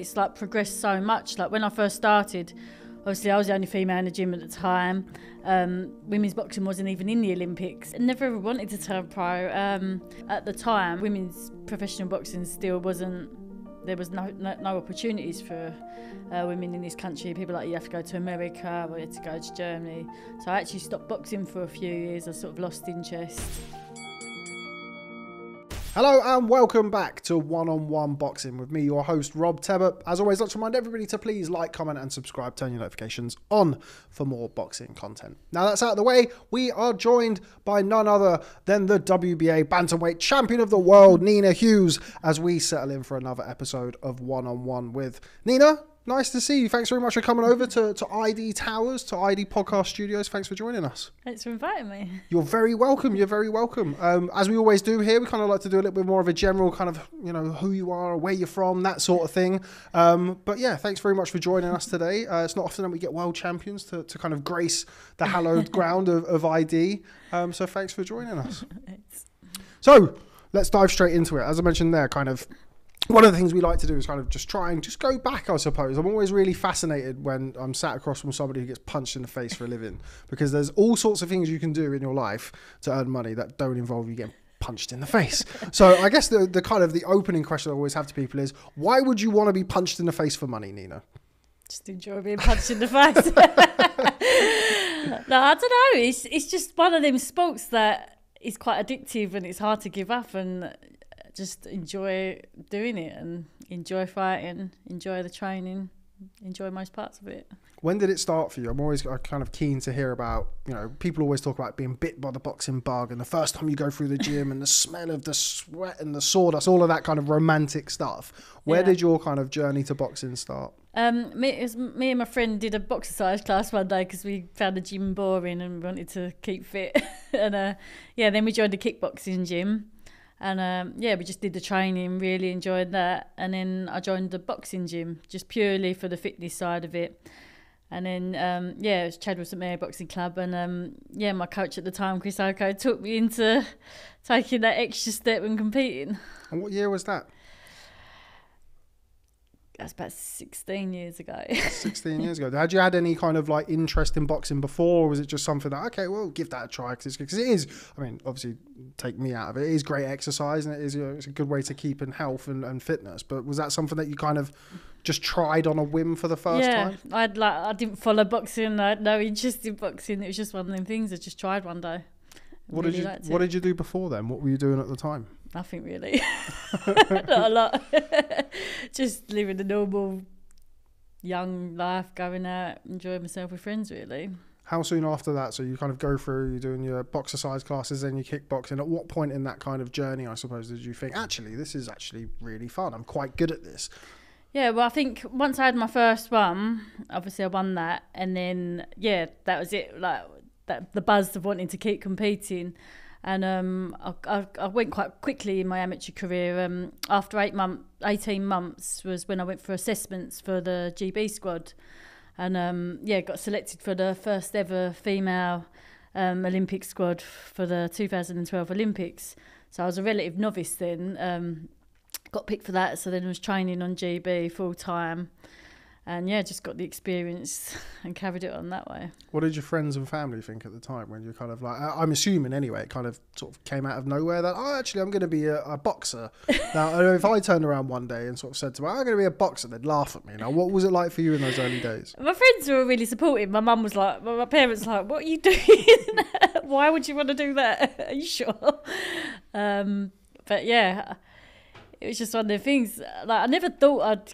it's like progressed so much. Like when I first started, obviously I was the only female in the gym at the time. Women's boxing wasn't even in the Olympics. I never ever wanted to turn pro. At the time, women's professional boxing still wasn't, there was no opportunities for women in this country. People like, you have to go to America, or you had to go to Germany. So I actually stopped boxing for a few years. I sort of lost interest. Hello and welcome back to One-on-One Boxing with me, your host, Rob Tebbutt. As always, I'd like to remind everybody to please like, comment and subscribe, turn your notifications on for more boxing content. Now that's out of the way, we are joined by none other than the WBA bantamweight champion of the world, Nina Hughes, as we settle in for another episode of One-on-One with Nina. Nice to see you. Thanks very much for coming over to ID Towers, to ID Podcast Studios. Thanks for joining us. Thanks for inviting me. You're very welcome. You're very welcome. As we always do here, we kind of like to do a little bit more of a general kind of, you know, who you are, where you're from, that sort of thing. But yeah, thanks very much for joining us today. It's not often that we get world champions to kind of grace the hallowed ground of ID. So thanks for joining us. So let's dive straight into it. As I mentioned there, kind of, one of the things we like to do is kind of just try and just go back, I suppose. I'm always really fascinated when I'm sat across from somebody who gets punched in the face for a living, because there's all sorts of things you can do in your life to earn money that don't involve you getting punched in the face. So I guess the kind of the opening question I always have to people is, why would you want to be punched in the face for money, Nina? Just enjoy being punched in the face. No, I don't know. It's just one of them sports that is quite addictive and it's hard to give up, and just enjoy doing it and enjoy fighting, enjoy the training, enjoy most parts of it. When did it start for you? I'm always kind of keen to hear about, you know, people always talk about being bit by the boxing bug and the first time you go through the gym and the smell of the sweat and the sawdust, all of that kind of romantic stuff. Where did your kind of journey to boxing start? Me and my friend did a boxercise class one day because we found the gym boring and wanted to keep fit. And then we joined a kickboxing gym. And we just did the training, really enjoyed that. And then I joined the boxing gym, just purely for the fitness side of it. And then, it was Chadwell St Mary Boxing Club. And my coach at the time, Chris Oko, took me into taking that extra step and competing. And what year was that? That's about 16 years ago. 16 years ago. Had you had any kind of like interest in boxing before, or was it just something that, okay, well, give that a try? Because it is, I mean, obviously, take me out of it, it is great exercise and it is, you know, it's a good way to keep in health and fitness. But was that something that you kind of just tried on a whim for the first time? I didn't follow boxing. I had no interest in boxing. It was just one of them things I just tried one day. What did you do before then? What were you doing at the time? Nothing really. Not a lot. Just living the normal young life, going out, enjoying myself with friends, really. How soon after that? So you kind of go through, you're doing your boxercise classes, then you kickboxing. At what point in that kind of journey, I suppose, did you think, actually, this is actually really fun. I'm quite good at this. Yeah, well, I think once I had my first one, obviously I won that. And then, that was it. Like the buzz of wanting to keep competing. And I went quite quickly in my amateur career. After 18 months was when I went for assessments for the GB squad. And got selected for the first ever female Olympic squad for the 2012 Olympics. So I was a relative novice then. Got picked for that, so then I was training on GB full time. And just got the experience and carried it on that way. What did your friends and family think at the time when you're kind of like, I'm assuming anyway, it kind of sort of came out of nowhere that, actually I'm going to be a boxer. Now, if I turned around one day and sort of said to me, I'm going to be a boxer, they'd laugh at me. Now, what was it like for you in those early days? My friends were really supportive. My mum was like, my parents were like, what are you doing? Why would you want to do that? Are you sure? But it was just one of the things. Like, I never thought I'd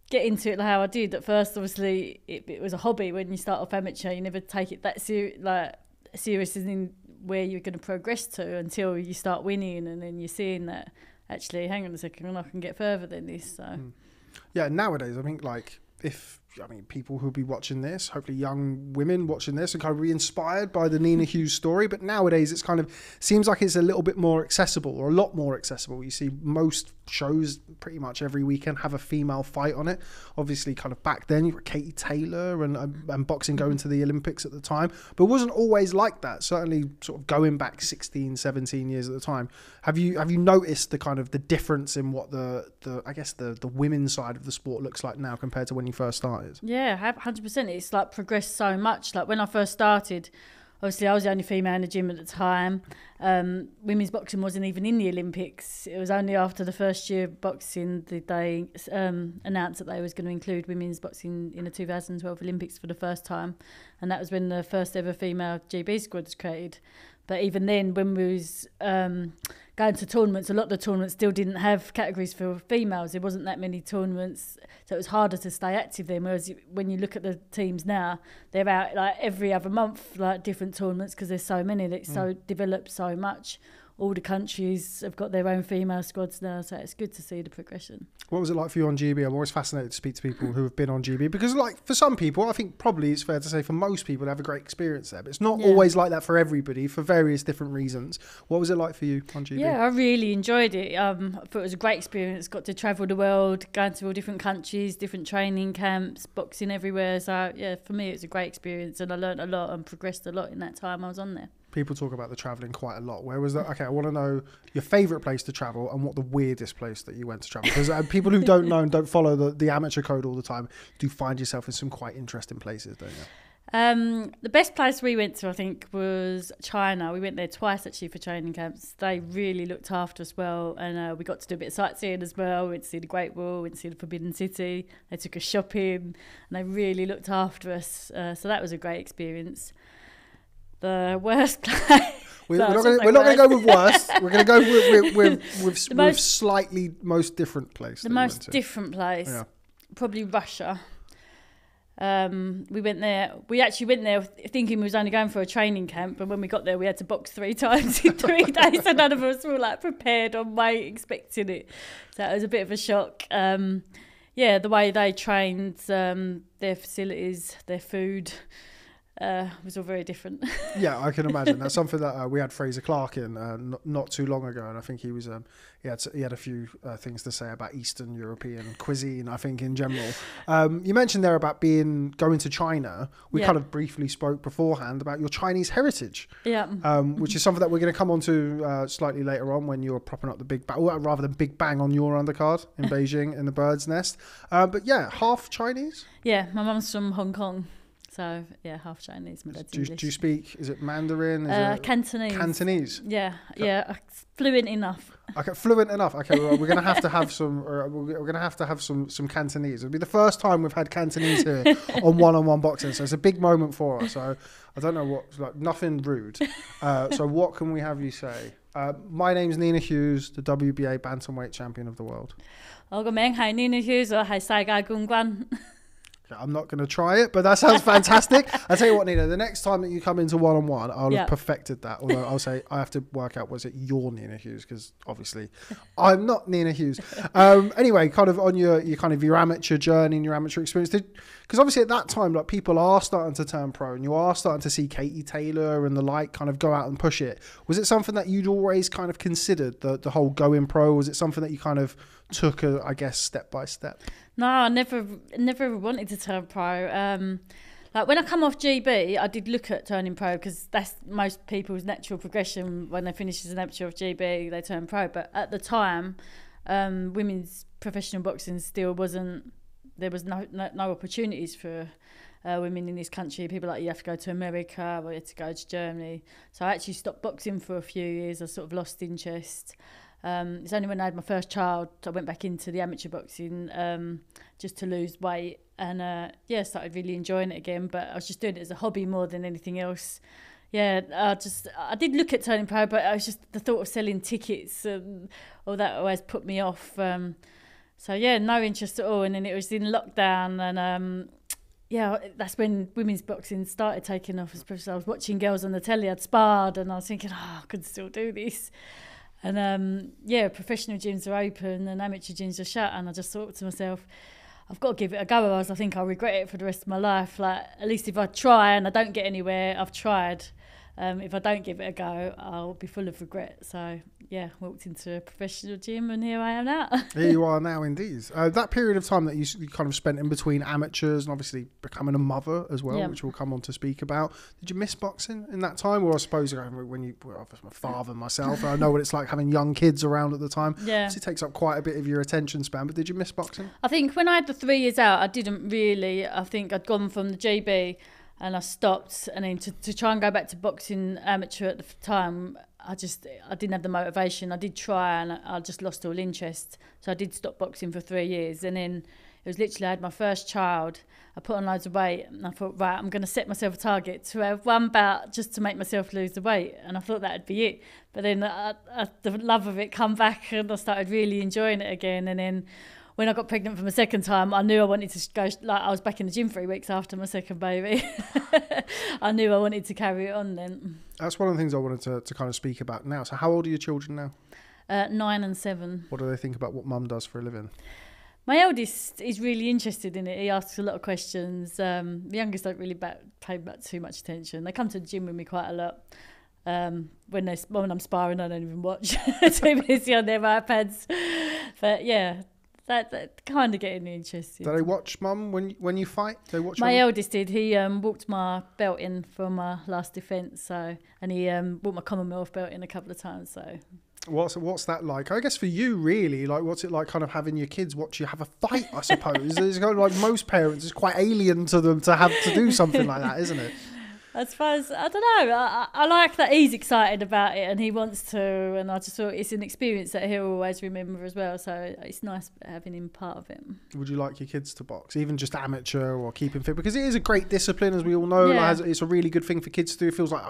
get into it how I did. At first, obviously, it was a hobby. When you start off amateur, you never take it that serious as in where you're going to progress to until you start winning, and then you're seeing that, actually, hang on a second, I can get further than this. So. Yeah, nowadays, I think, like, if I mean, people who'll be watching this, hopefully young women watching this, and kind of be inspired by the Nina Hughes story. But nowadays, it's kind of seems like it's a little bit more accessible, or a lot more accessible. You see most shows pretty much every weekend have a female fight on it. Obviously, kind of back then, you were Katie Taylor and boxing going to the Olympics at the time, but it wasn't always like that. Certainly, sort of going back 16, 17 years at the time. Have you noticed the kind of the difference in what the I guess the women's side of the sport looks like now compared to when you first started? Yeah, 100%. It's like progressed so much. Like when I first started, obviously I was the only female in the gym at the time. Women's boxing wasn't even in the Olympics. It was only after the first year of boxing did they announced that they was going to include women's boxing in the 2012 Olympics for the first time, and that was when the first ever female GB squad was created. But even then, when we was going to tournaments, a lot of the tournaments still didn't have categories for females. There wasn't that many tournaments, so it was harder to stay active then. Whereas when you look at the teams now, they're out like every other month, like different tournaments, because there's so many. It's so developed so much. All the countries have got their own female squads now, so it's good to see the progression. What was it like for you on GB? I'm always fascinated to speak to people who have been on GB, because like for some people, I think probably it's fair to say for most people they have a great experience there, but it's not always like that for everybody for various different reasons. What was it like for you on GB? Yeah, I really enjoyed it. I thought it was a great experience. Got to travel the world, going to all different countries, different training camps, boxing everywhere. So yeah, for me it was a great experience, and I learned a lot and progressed a lot in that time I was on there. People talk about the travelling quite a lot. Where was that? Okay, I want to know your favourite place to travel and what the weirdest place that you went to travel. Because people who don't know and don't follow the amateur code all the time do find yourself in some quite interesting places, don't you? The best place we went to, I think, was China. We went there twice actually for training camps. They really looked after us well, and we got to do a bit of sightseeing as well. We went to see the Great Wall, went to see the Forbidden City. They took us shopping, and they really looked after us. So that was a great experience. The worst place. We're not going to go with worst. We're going to go with slightly most different place. The most different place, probably Russia. We went there. We actually went there thinking we was only going for a training camp, and when we got there, we had to box 3 times in 3 days. So none of us were like prepared on weight, expecting it. So it was a bit of a shock. The way they trained, their facilities, their food. Was all very different. Yeah, I can imagine. That's something that we had Fraser Clark in not too long ago, and I think he was he had a few things to say about Eastern European cuisine, I think, in general. You mentioned there about going to China. We kind of briefly spoke beforehand about your Chinese heritage, which is something that we're going to come on to slightly later on when you're propping up the Big Bang, rather than Big Bang on your undercard in Beijing in the Bird's Nest. But yeah, half Chinese? Yeah, my mum's from Hong Kong. So, yeah, half Chinese. My dad's English. Do you speak, is it Mandarin? Cantonese. Cantonese? Yeah, fluent enough. Okay, fluent enough. Okay, well, we're going to have to have some, we're going to have some Cantonese. It'll be the first time we've had Cantonese here on one-on-one boxing, so it's a big moment for us. So I don't know nothing rude. So what can we have you say? My name's Nina Hughes, the WBA bantamweight champion of the world. 我個名係 Nina Hughes， 我係世界冠軍。 I'm not going to try it, but that sounds fantastic. I'll tell you what, Nina, the next time that you come into one-on-one, I'll have perfected that. Although I'll say I have to work out, was it your Nina Hughes? Because obviously I'm not Nina Hughes. Anyway, kind of on your amateur journey and your amateur experience, because obviously at that time, like, people are starting to turn pro, and you are starting to see Katie Taylor and the like kind of go out and push it. Was it something that you'd always kind of considered, the whole going pro? Was it something that you kind of took, I guess, step by step? No, I never wanted to turn pro. Like when I come off GB, I did look at turning pro, because that's most people's natural progression. When they finish as an amateur of GB, they turn pro. But at the time, women's professional boxing still wasn't. There was no opportunities for women in this country. People like, you have to go to America, or you have to go to Germany. So I actually stopped boxing for a few years. I sort of lost interest. It's only when I had my first child I went back into the amateur boxing just to lose weight, and started really enjoying it again. But I was just doing it as a hobby more than anything else. I did look at turning pro, but I was just the thought of selling tickets and all that always put me off. No interest at all. And then it was in lockdown, and that's when women's boxing started taking off. I was watching girls on the telly, I'd sparred, and I was thinking, I could still do this. And professional gyms are open and amateur gyms are shut, and I just thought to myself, I've got to give it a go, otherwise I think I'll regret it for the rest of my life. Like, at least if I try and I don't get anywhere, I've tried. If I don't give it a go, I'll be full of regret. So, yeah, walked into a professional gym and here I am now. Here you are now, indeed. That period of time that you kind of spent in between amateurs and obviously becoming a mother as well, which we'll come on to speak about. Did you miss boxing in that time? Or I suppose when you were a father myself, I know what it's like having young kids around at the time. Yeah. Obviously, it takes up quite a bit of your attention span, but did you miss boxing? I think when I had the 3 years out, I didn't really. I think I'd gone from the GB and I stopped, and then to try and go back to boxing amateur at the time, I didn't have the motivation. I did try and I just lost all interest. So I did stop boxing for 3 years, and then it was literally, I had my first child, I put on loads of weight, and I thought, right, I'm going to set myself a target to have one bout just to make myself lose the weight, and I thought that'd be it. But then the love of it come back, and I started really enjoying it again. And then when I got pregnant for my second time, I knew I wanted to go, like, I was back in the gym 3 weeks after my second baby. I knew I wanted to carry it on then. That's one of the things I wanted to kind of speak about now. So how old are your children now? 9 and 7. What do they think about what mum does for a living? My eldest is really interested in it. He asks a lot of questions. The youngest don't really pay back too much attention. They come to the gym with me quite a lot. When I'm sparring, I don't even watch. Too busy on their iPads. But yeah, that kind of getting interested. Do they watch mum when you fight? Do they watch my eldest did. He walked my belt in for my last defence, and he walked my Commonwealth belt in a couple of times. So. What's that like? I guess for you, really, like, what's it like kind of having your kids watch you have a fight, I suppose? It's kind of like most parents, it's quite alien to them to have to do something like that, isn't it? I suppose, I don't know, I like that he's excited about it and he wants to, and I just thought it's an experience that he'll always remember as well, so it's nice having him part of it. Would you like your kids to box, even just amateur or keeping fit? Because it is a great discipline, as we all know. Yeah. It's a really good thing for kids to do. It feels like,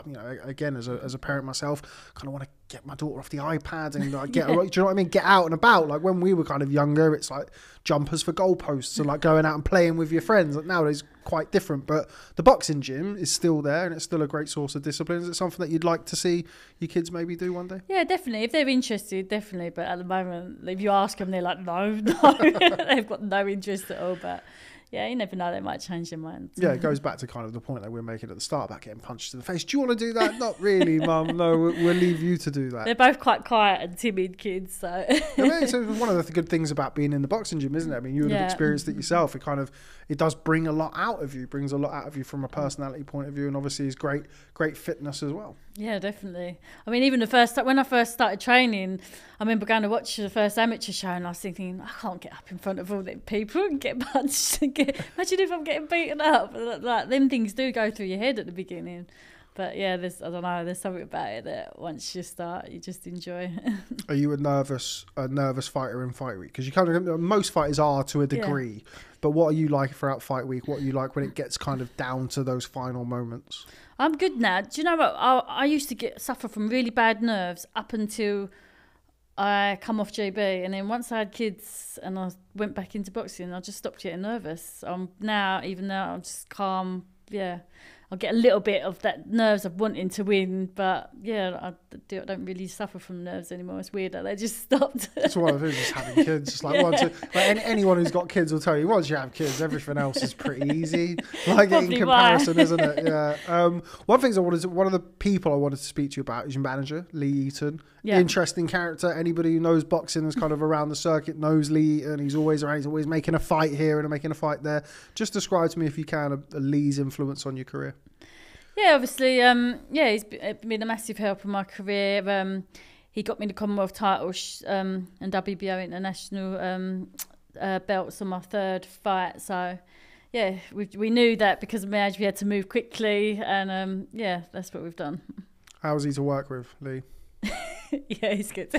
again, as a parent myself, kind of want to get my daughter off the iPad and get her, do you know what I mean? Get out and about. Like when we were kind of younger, it's like jumpers for goalposts and like going out and playing with your friends. Like nowadays, quite different. But the boxing gym is still there and it's still a great source of discipline. Is it something that you'd like to see your kids maybe do one day? Yeah, definitely. If they're interested, definitely. But at the moment, if you ask them, they're like, no. They've got no interest at all. But yeah, you never know, they might change their minds. Yeah, it goes back to kind of the point that we're making at the start about getting punched in the face. Do you want to do that? Not really, Mum. No, we'll leave you to do that. They're both quite quiet and timid kids, so. It's one of the good things about being in the boxing gym, isn't it? I mean, you would have experienced it yourself. It does bring a lot out of you, brings a lot out of you from a personality point of view, and obviously is great fitness as well. Yeah, definitely. I mean, even when I first started training, I remember going to watch the first amateur show and I was thinking, I can't get up in front of all them people and get punched. Imagine if I'm getting beaten up. Like, them things do go through your head at the beginning. But yeah, I don't know, there's something about it that once you start, you just enjoy. Are you a nervous fighter in fight week? Because you kind of, most fighters are to a degree. Yeah. But what are you like throughout fight week? What are you like when it gets kind of down to those final moments? I'm good now. Do you know what? I used to suffer from really bad nerves up until I come off GB, and then once I had kids and I went back into boxing, I just stopped getting nervous. Even now, I'm just calm. Yeah, I'll get a little bit of that nerves of wanting to win, but yeah, I don't really suffer from nerves anymore. It's weird that they just stopped. That's one of the things, just having kids. Just like anyone who's got kids will tell you, once you have kids, everything else is pretty easy. Like in comparison, isn't it? Yeah. One of the people I wanted to speak to you about is your manager, Lee Eaton. Yeah. Interesting character. Anybody who knows boxing is kind of around the circuit knows Lee Eaton. He's always around. He's always making a fight here and making a fight there. Just describe to me, if you can, Lee's influence on your career. Yeah, obviously, he's been a massive help in my career. He got me the Commonwealth title and WBO international belts on my third fight. So, yeah, we knew that because of my age we had to move quickly, and that's what we've done. How was he to work with, Lee? Yeah, he's good.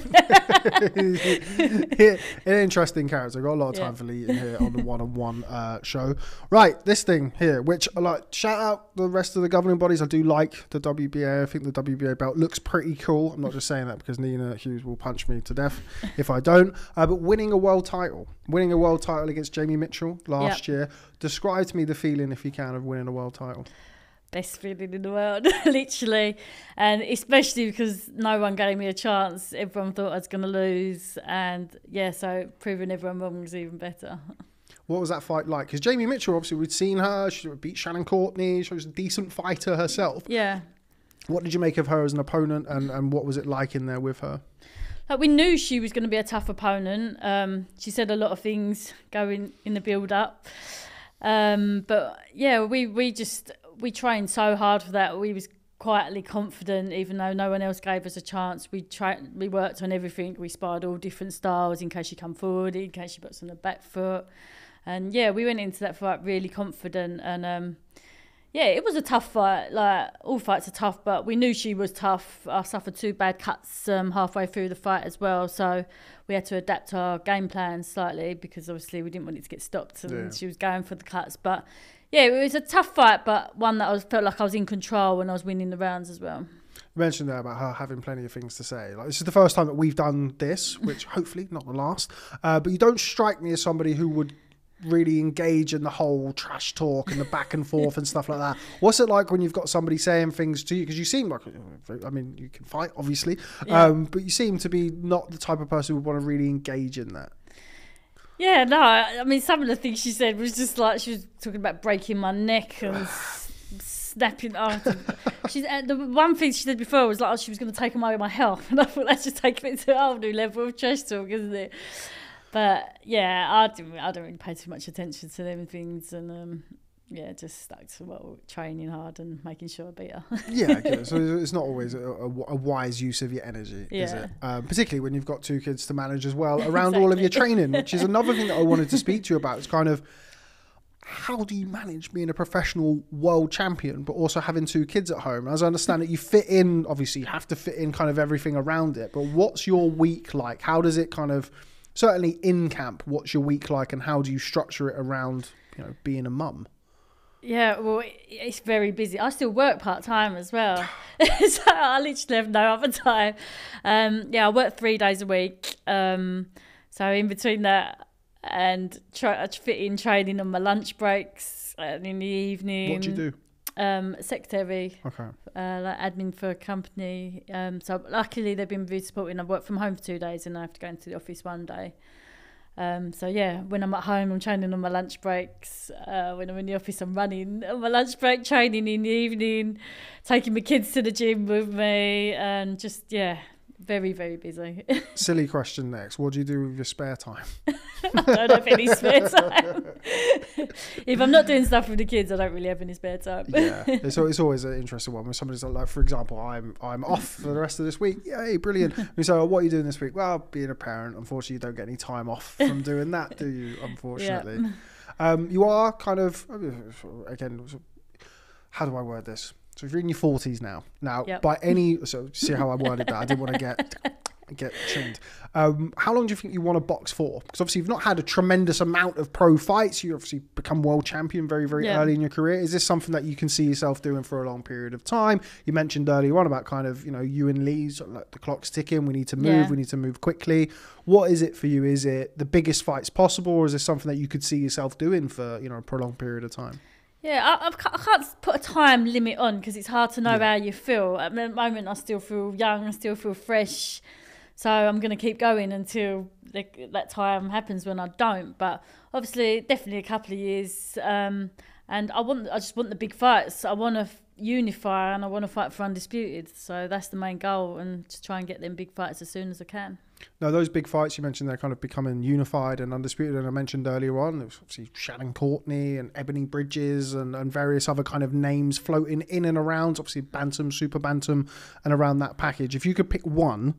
An interesting character. I've got a lot of time for Lee in here on the one-on-one show. Right, this thing here, which I like, shout out the rest of the governing bodies. I do like the WBA. I think the WBA belt looks pretty cool. I'm not just saying that because Nina Hughes will punch me to death if I don't. But winning a world title against Jamie Mitchell last year. Describe to me the feeling, if you can, of winning a world title. Best feeling in the world, literally, and especially because no one gave me a chance. Everyone thought I was going to lose, and so proving everyone wrong was even better. What was that fight like? Because Jamie Mitchell, obviously, we'd seen her. She beat Shannon Courtney. She was a decent fighter herself. Yeah. What did you make of her as an opponent, and what was it like in there with her? Like, we knew she was going to be a tough opponent. She said a lot of things going in the build-up. But, yeah, we trained so hard for that. We was quietly confident, even though no one else gave us a chance. We worked on everything. We sparred all different styles in case she come forward, in case she puts on the back foot. And, yeah, we went into that fight really confident. And, yeah, it was a tough fight. Like, all fights are tough, but we knew she was tough. I suffered 2 bad cuts halfway through the fight as well. So we had to adapt our game plan slightly because, obviously, we didn't want it to get stopped. And she was going for the cuts. But, yeah, it was a tough fight, but one that felt like I was in control when I was winning the rounds as well. You mentioned there about her having plenty of things to say. Like, this is the first time that we've done this, which hopefully not the last. But you don't strike me as somebody who would really engage in the whole trash talk and the back and forth and stuff like that. What's it like when you've got somebody saying things to you? Because you seem like, I mean, you can fight, obviously, but you seem to be not the type of person who would want to really engage in that. Yeah, no, I mean, some of the things she said was just like, she was talking about breaking my neck and snapping after. The one thing she said before was like, oh, she was going to take away my health. And I thought, that's just taking it to a whole new level of trash talk, isn't it? But yeah, I don't really pay too much attention to them things, and yeah, just stuck to training hard and making sure I beat her. Yeah, okay. So it's not always a wise use of your energy, is it? Particularly when you've got 2 kids to manage as well around all of your training, which is another thing that I wanted to speak to you about. It's kind of, how do you manage being a professional world champion, but also having 2 kids at home? As I understand it, you fit in, obviously you have to fit in kind of everything around it, but what's your week like? How does it kind of, certainly in camp, what's your week like, and how do you structure it around, being a mum? Yeah, well, it's very busy. I still work part-time as well. So I literally have no other time. Yeah, I work 3 days a week. So in between that and I fit in training on my lunch breaks and in the evening. What do you do? Secretary. Okay. Like admin for a company. So luckily they've been very supporting. I work from home for 2 days and I have to go into the office 1 day. So yeah, when I'm at home, I'm training on my lunch breaks. When I'm in the office, I'm running on my lunch break, training in the evening, taking my kids to the gym with me, and just, yeah, very, very busy. Silly question next. What do you do with your spare time? I don't have any spare time. If I'm not doing stuff with the kids, I don't really have any spare time. Yeah, it's always an interesting one when somebody's like, for example, I'm off for the rest of this week. Yay, brilliant. We say, what are you doing this week? Well, being a parent. Unfortunately, you don't get any time off from doing that, do you? Unfortunately. Yeah. You are kind of, again, how do I word this? So if you're in your 40s now, so see how I worded that? I didn't want to get chinned. How long do you think you want to box for? Because obviously you've not had a tremendous amount of pro fights. You obviously become world champion very, very early in your career. Is this something that you can see yourself doing for a long period of time? You mentioned earlier on about kind of, you and Lee's, like the clock's ticking, we need to move, we need to move quickly. What is it for you? Is it the biggest fights possible, or is this something that you could see yourself doing for, a prolonged period of time? Yeah, I can't put a time limit on because it's hard to know how you feel. At the moment, I still feel young, I still feel fresh. So I'm going to keep going until that time happens when I don't. But obviously, definitely a couple of years. And I just want the big fights. I want to unify and I want to fight for undisputed. So that's the main goal, and to try and get them big fights as soon as I can. Now, those big fights you mentioned, they're kind of becoming unified and undisputed. And I mentioned earlier on, there was obviously Shannon Courtney and Ebony Bridges and various other kind of names floating in and around, obviously bantam, super bantam, and around that package. If you could pick one,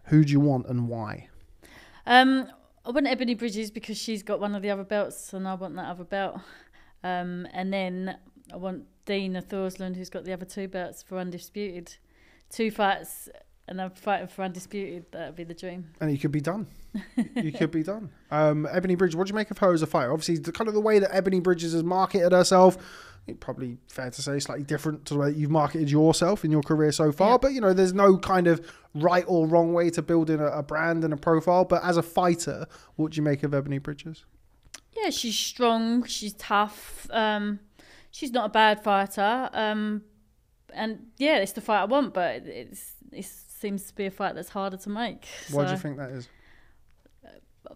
who do you want and why? I want Ebony Bridges because she's got one of the other belts and I want that other belt. And then I want Nina Hughes, who's got the other 2 belts for undisputed. 2 fights. And I'm fighting for undisputed. That would be the dream. And you could be done. You could be done. Ebony Bridges, what do you make of her as a fighter? Obviously, the way that Ebony Bridges has marketed herself, probably fair to say, slightly different to the way that you've marketed yourself in your career so far. Yeah. But, there's no kind of right or wrong way to build in a brand and a profile. But as a fighter, what do you make of Ebony Bridges? Yeah, she's strong. She's tough. She's not a bad fighter. And, yeah, it's the fight I want, but it seems to be a fight that's harder to make. Why do you think that is?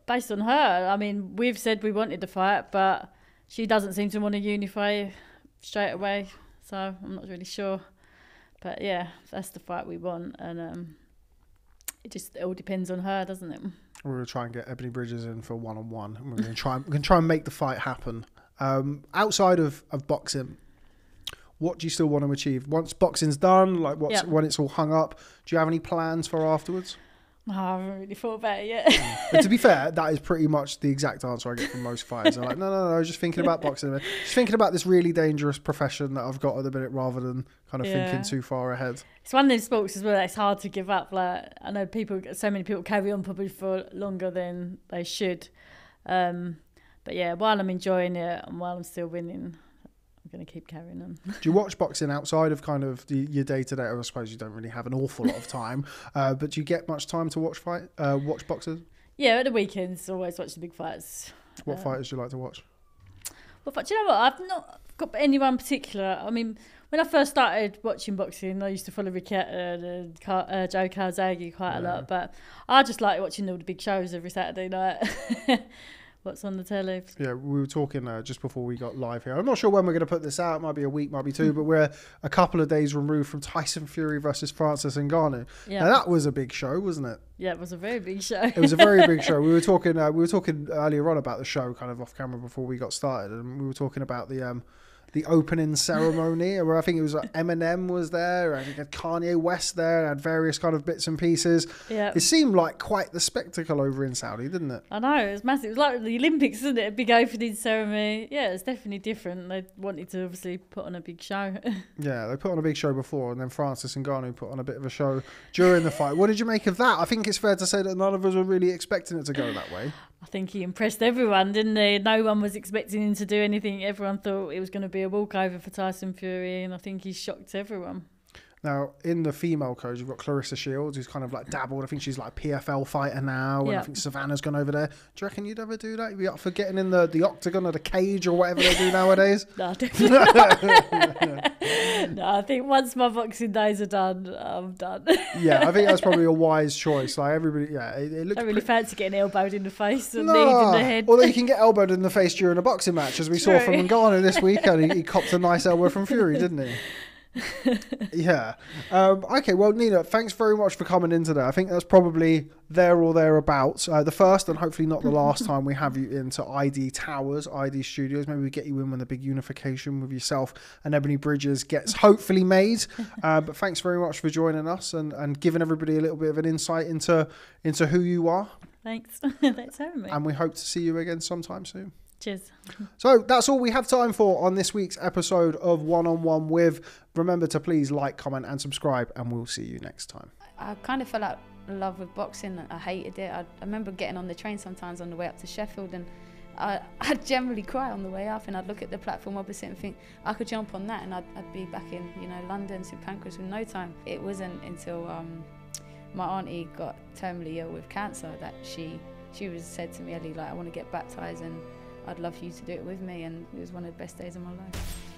based on her, I mean, we've said we wanted to fight, but she doesn't seem to want to unify straight away. So I'm not really sure. But yeah, that's the fight we want. And it all depends on her, doesn't it? We're going to try and get Ebony Bridges in for one-on-one. And we're going to try and make the fight happen. Outside of boxing, what do you still want to achieve? Once boxing's done, like when it's all hung up, do you have any plans for afterwards? Oh, I haven't really thought about it yet. But to be fair, that is pretty much the exact answer I get from most fighters. They're like, no, I was just thinking about boxing. Just thinking about this really dangerous profession that I've got at the minute rather than kind of thinking too far ahead. It's one of those sports as well that it's hard to give up. Like, I know so many people carry on probably for longer than they should. But yeah, while I'm enjoying it and while I'm still winning, I'm going to keep carrying on. Do you watch boxing outside of kind of your day-to-day? I suppose you don't really have an awful lot of time, but do you get much time to watch boxers? Yeah, at the weekends, always watch the big fights. What fighters do you like to watch? Well, do you know what? I've not got anyone particular. I mean, when I first started watching boxing, I used to follow Ricketta and Joe Calzaghe quite a lot, but I just like watching all the big shows every Saturday night. What's on the telly. Yeah, we were talking just before we got live here. I'm not sure when we're going to put this out. It might be a week, might be two, but we're a couple of days removed from Tyson Fury versus Francis Ngannou. Yeah. Now, that was a big show, wasn't it? Yeah, it was a very big show. It was a very big show. We were talking earlier on about the show kind of off camera before we got started, and we were talking about the opening ceremony where I think it was like Eminem was there and you had Kanye West there and had various kind of bits and pieces. Yeah. It seemed like quite the spectacle over in Saudi, didn't it? I know, it was massive. It was like the Olympics, isn't it? A big opening ceremony. Yeah, it's definitely different. They wanted to obviously put on a big show. Yeah, they put on a big show before and then Francis Ngannou put on a bit of a show during the fight. What did you make of that? I think it's fair to say that none of us were really expecting it to go that way. I think he impressed everyone, didn't he? No one was expecting him to do anything. Everyone thought it was going to be a walkover for Tyson Fury, and I think he shocked everyone. Now, in the female code, you've got Clarissa Shields, who's kind of like dabbled. I think she's like a PFL fighter now, and I think Savannah's gone over there. Do you reckon you'd ever do that? You'd be up for getting in the octagon or the cage or whatever they do nowadays? No, definitely not. No, I think once my boxing days are done, I'm done. Yeah, I think that's probably a wise choice. Like everybody, it looks. I don't really fancy getting elbowed in the face or kneed in the head. Although you can get elbowed in the face during a boxing match, as we saw from Ngannou this weekend. He copped a nice elbow from Fury, didn't he? Yeah. Okay, well, Nina, thanks very much for coming in today. I think that's probably there or thereabouts. The first and hopefully not the last time we have you into ID Towers, ID Studios. Maybe we get you in when the big unification with yourself and Ebony Bridges gets hopefully made. But thanks very much for joining us and giving everybody a little bit of an insight into who you are. Thanks. Thanks for having me. And we hope to see you again sometime soon. Cheers. So that's all we have time for on this week's episode of One on One with. Remember to please like, comment and subscribe, and we'll see you next time. I kind of fell out in love with boxing. I hated it. I remember getting on the train sometimes on the way up to Sheffield, and I'd generally cry on the way up, and I'd look at the platform opposite and think I could jump on that and I'd be back in London, St Pancras in no time. It wasn't until my auntie got terminally ill with cancer that she said to me, Ellie, like, I want to get baptised and I'd love for you to do it with me, and it was one of the best days of my life.